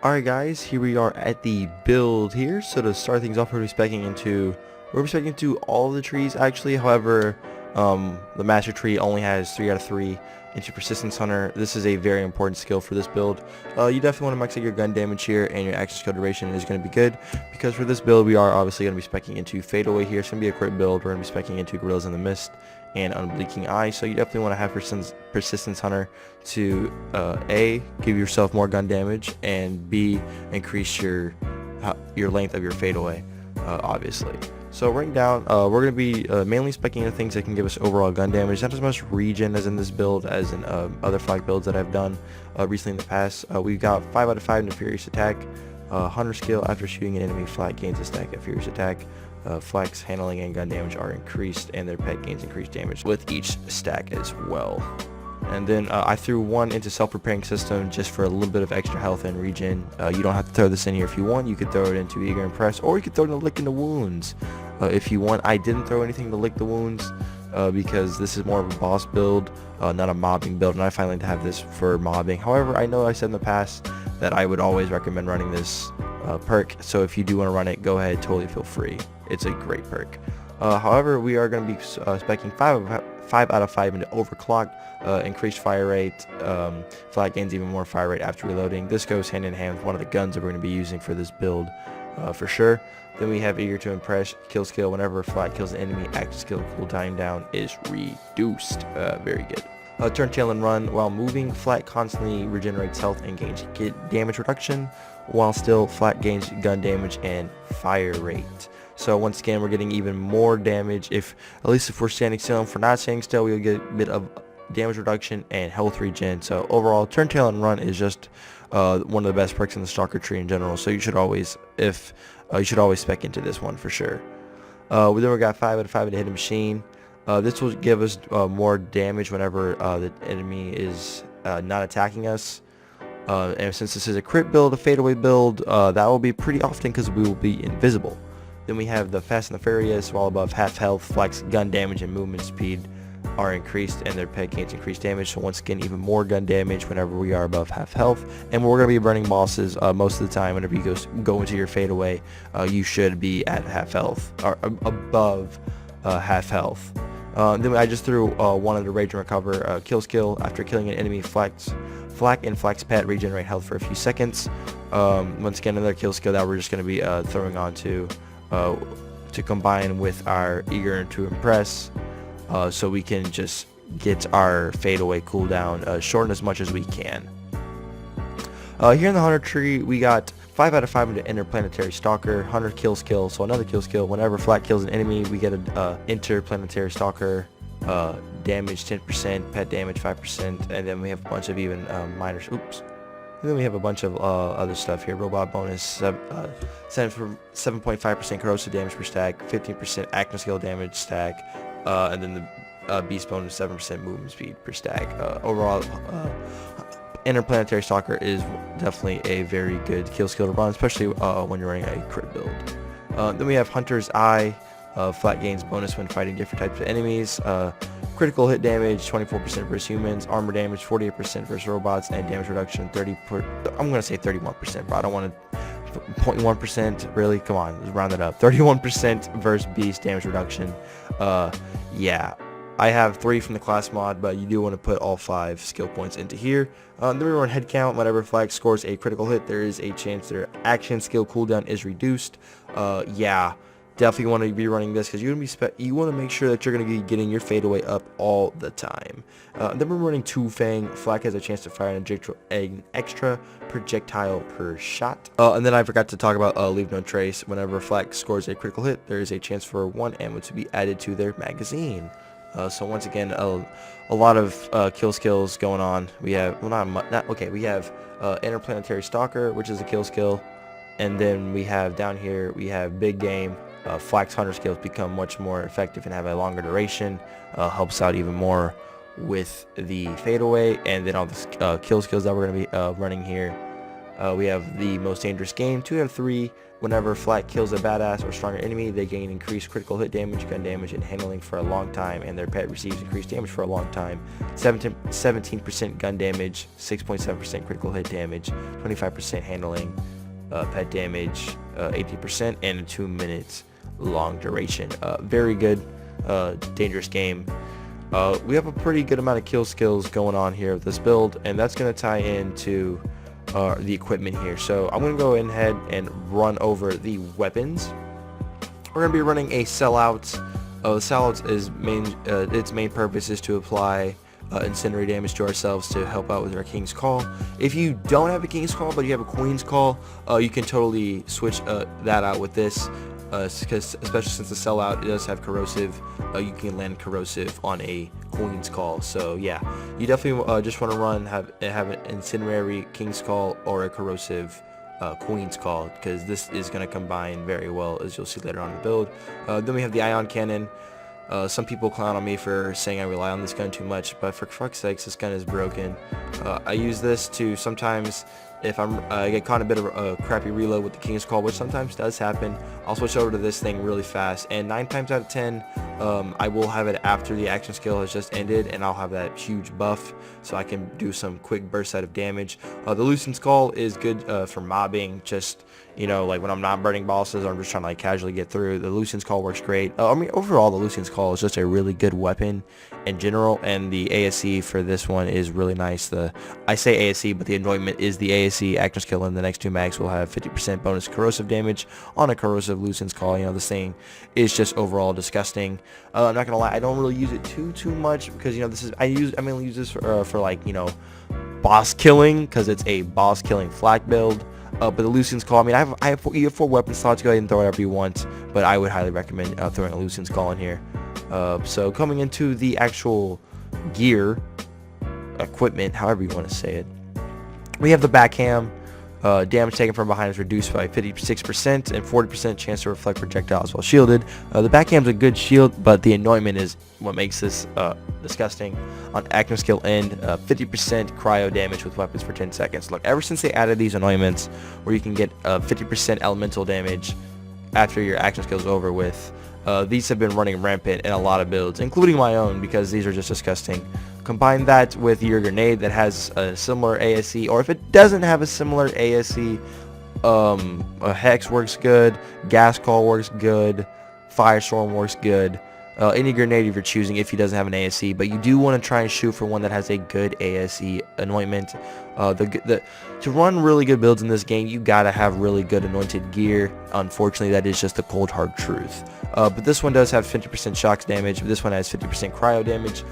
Alright guys, here we are at the build here. So to start things off, we're going to be specking into all the trees actually. However, the master tree only has 3 out of 3 into persistence hunter. This is a very important skill for this build. You definitely want to max out your gun damage here, and your action skill duration is going to be good, because for this build we are obviously going to be specking into fadeaway here. It's going to be a crit build. We're going to be specking into gorillas in the mist and unblinking eye, so you definitely want to have persistence hunter to A, give yourself more gun damage, and B, increase your length of your fadeaway, obviously. So right now, we're going to be mainly specking into things that can give us overall gun damage, not as much regen as in this build as in other flag builds that I've done recently in the past. We've got 5 out of 5 into Furious Attack. Hunter skill, after shooting an enemy, Flat gains a stack at Furious Attack. Flex, handling, and gun damage are increased, and their pet gains increased damage with each stack as well. And then I threw 1 into self-repairing system just for a little bit of extra health and regen. You don't have to throw this in here if you want. You could throw it into Eager and Press, or you could throw it in Lick in the Wounds if you want. I didn't throw anything to Lick the Wounds because this is more of a boss build, not a mobbing build, and I finally have this for mobbing. However, I know I said in the past that I would always recommend running this perk, so if you do want to run it, go ahead, totally feel free. It's a great perk. However, we are going to be specking 5 out of 5 into overclock, increased fire rate. Flat gains even more fire rate after reloading. This goes hand in hand with one of the guns that we're going to be using for this build for sure. Then we have Eager to Impress, kill skill. Whenever Flat kills an enemy, active skill cooldown down is reduced. Very good. Turn, tail, and run. While moving, Flat constantly regenerates health and gains damage reduction, while still Flat gains gun damage and fire rate. So once again, we're getting even more damage. At least if we're standing still. If we're not standing still, we'll get a bit of damage reduction and health regen. So overall, turn, tail, and run is just one of the best perks in the stalker tree in general. So you should always, spec into this one for sure. Then we got 5 out of 5 into hidden machine. This will give us more damage whenever the enemy is not attacking us. And since this is a crit build, a fadeaway build, that will be pretty often because we will be invisible. Then we have the Fast and the Furious. While above half health, Flex, gun damage, and movement speed are increased, and their pet gains increased damage. So once again, even more gun damage whenever we are above half health. And we're going to be running bosses most of the time. Whenever you go into your fadeaway, you should be at half health, or above half health. Then I just threw 1 under Rage and Recover. Kill skill, after killing an enemy, Flak and Flex pet regenerate health for a few seconds. Once again, another kill skill that we're just going to be throwing on to combine with our Eager to Impress, so we can just get our fadeaway cooldown shortened as much as we can. Here in the Hunter tree, we got 5 out of 5 into Interplanetary Stalker. Hunter kill skill, so another kill skill. Whenever Flat kills an enemy, we get a Interplanetary Stalker damage 10%, pet damage 5%, and then we have a bunch of even minor. And then we have a bunch of other stuff here. Robot bonus, 7.5% corrosive damage per stack, 15% active skill damage stack, and then the beast bonus, 7% movement speed per stack. Overall, Interplanetary Stalker is definitely a very good kill skill to run, especially when you're running a crit build. Then we have Hunter's Eye. Flat gains bonus when fighting different types of enemies. Critical hit damage 24% versus humans, armor damage 48% versus robots, and damage reduction I'm gonna say 31%, but I don't want to 0.1%. Really, come on, let's round it up. 31% versus beast damage reduction. Yeah, I have 3 from the class mod, but you do want to put all 5 skill points into here. Then we run head count. Whenever Flag scores a critical hit, there is a chance their action skill cooldown is reduced. Yeah. Definitely want to be running this because you want to make sure that you're going to be getting your fadeaway up all the time. Then we're running 2 Fang. Flak has a chance to fire an extra projectile per shot. And then I forgot to talk about Leave No Trace. Whenever Flak scores a critical hit, there is a chance for 1 ammo to be added to their magazine. So once again, a lot of kill skills going on. We have we have Interplanetary Stalker, which is a kill skill, and then we have down here Big Game. Flax Hunter skills become much more effective and have a longer duration, helps out even more with the fadeaway. And then all the kill skills that we're going to be running here We have the most dangerous game, 2 out of 3. Whenever Flak kills a badass or stronger enemy, they gain increased critical hit damage, gun damage, and handling for a long time, and their pet receives increased damage for a long time. 17% gun damage, 6.7% critical hit damage, 25% handling, pet damage, 80%, and a 2 minutes long duration. Very good, dangerous game. We have a pretty good amount of kill skills going on here with this build, and that's going to tie into the equipment here. So I'm going to go ahead and run over the weapons. We're going to be running a sellout. Sellout is its main purpose is to apply incendiary damage to ourselves to help out with our King's Call. If you don't have a King's Call but you have a Queen's Call, you can totally switch that out with this. Because especially since the sellout it does have corrosive, you can land corrosive on a Queen's Call. So yeah, you definitely just want to have an incendiary King's Call or a corrosive Queen's Call, because this is going to combine very well, as you'll see later on in the build. Then we have the ion cannon. Some people clown on me for saying I rely on this gun too much, but for fuck's sakes, this gun is broken. I use this to sometimes, if I get caught in a bit of a crappy reload with the King's Call, which sometimes does happen, I'll switch over to this thing really fast, and 9 times out of 10 I will have it after the action skill has just ended, and I'll have that huge buff so I can do some quick burst out of damage. The Lucian's Call is good for mobbing, just, you know, like when I'm not burning bosses or I'm just trying to like casually get through. The Lucian's Call works great. I mean, overall the Lucian's Call is just a really good weapon in general, and the ASE for this one is really nice. I say ASE, but the anointment is the ASE action skill, and the next 2 mags will have 50% bonus corrosive damage on a corrosive Lucian's Call. You know, this thing is just overall disgusting. I'm not gonna lie, I don't really use it too much, because, you know, I mainly use this for like, you know, boss killing, because it's a boss killing flak build. But the Lucian's Call, I mean, you have 4 weapon slots. Go ahead and throw whatever you want, but I would highly recommend throwing a Lucian's Call in here. So coming into the actual gear, equipment, however you want to say it, we have the backhand. Damage taken from behind is reduced by 56% and 40% chance to reflect projectiles while shielded. The backhand's a good shield, but the anointment is what makes this disgusting. On active skill end, 50% cryo damage with weapons for 10 seconds. Look, ever since they added these anointments where you can get 50% elemental damage after your action skill is over with, these have been running rampant in a lot of builds, including my own, because these are just disgusting. Combine that with your grenade that has a similar ASE, or if it doesn't have a similar ASE, a Hex works good, Gas Call works good, Firestorm works good. Any grenade if you're choosing, if he doesn't have an ASE, but you do want to try and shoot for one that has a good ASE anointment. To run really good builds in this game, you gotta have really good anointed gear. Unfortunately, that is just the cold hard truth. But this one does have 50% shocks damage. This one has 50% cryo damage.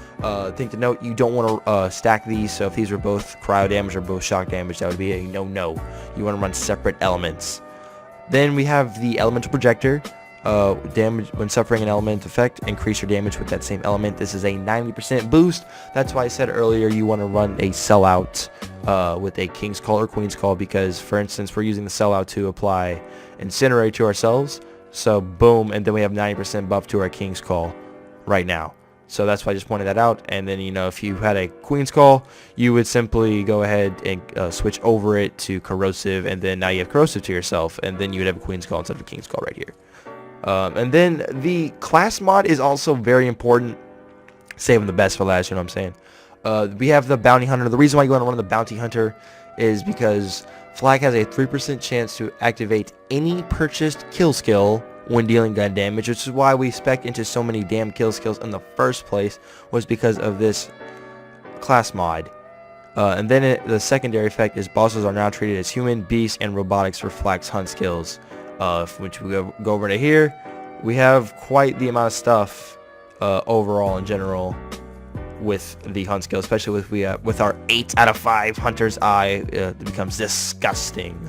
Thing to note, you don't want to stack these, so if these were both cryo damage or both shock damage, that would be a no-no. You want to run separate elements. Then we have the elemental projector. Damage when suffering an element effect, increase your damage with that same element. This is a 90% boost. That's why I said earlier you want to run a sellout with a King's Call or Queen's Call, because for instance we're using the sellout to apply incinerate to ourselves, so boom, and then we have 90% buff to our King's Call right now. So that's why I just pointed that out. And then, you know, if you had a Queen's Call, you would simply go ahead and switch over it to corrosive, and then now you have corrosive to yourself, and then you would have a Queen's Call instead of a King's Call right here. And then the class mod is also very important. Saving the best for last, you know what I'm saying? We have the Bounty Hunter. The reason why you want to run the Bounty Hunter is because Flak has a 3% chance to activate any purchased kill skill when dealing gun damage, which is why we spec'd into so many damn kill skills in the first place, was because of this class mod. And then the secondary effect is bosses are now treated as human, beast, and robotics for Flak's hunt skills. Which we go over to here. We have quite the amount of stuff overall in general with the hunt skill, especially with our 8 out of 5 Hunter's Eye. It becomes disgusting.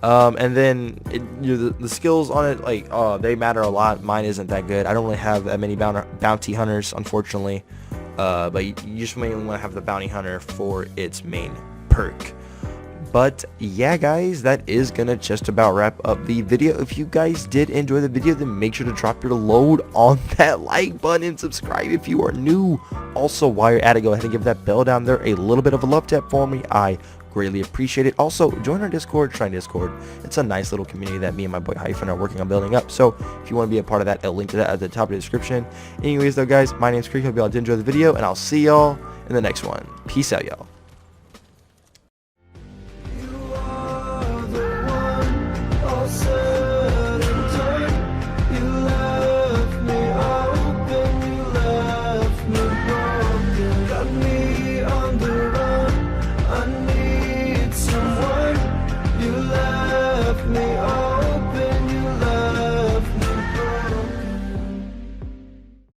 And then the skills on it, like, they matter a lot. Mine isn't that good. I don't really have that many bounty hunters, unfortunately. But you just mainly want to have the Bounty Hunter for its main perk. But yeah, guys, that is gonna just about wrap up the video. If you guys did enjoy the video, then make sure to drop your load on that like button and subscribe if you are new. Also, while you're at it, go ahead and give that bell down there a little bit of a love tap for me. I greatly appreciate it. Also, join our Discord, try Discord. It's a nice little community that me and my boy Hyphen are working on building up. So if you want to be a part of that, I'll link to that at the top of the description. Anyways though guys, my name's Kree. Hope y'all did enjoy the video, and I'll see y'all in the next one. Peace out, y'all.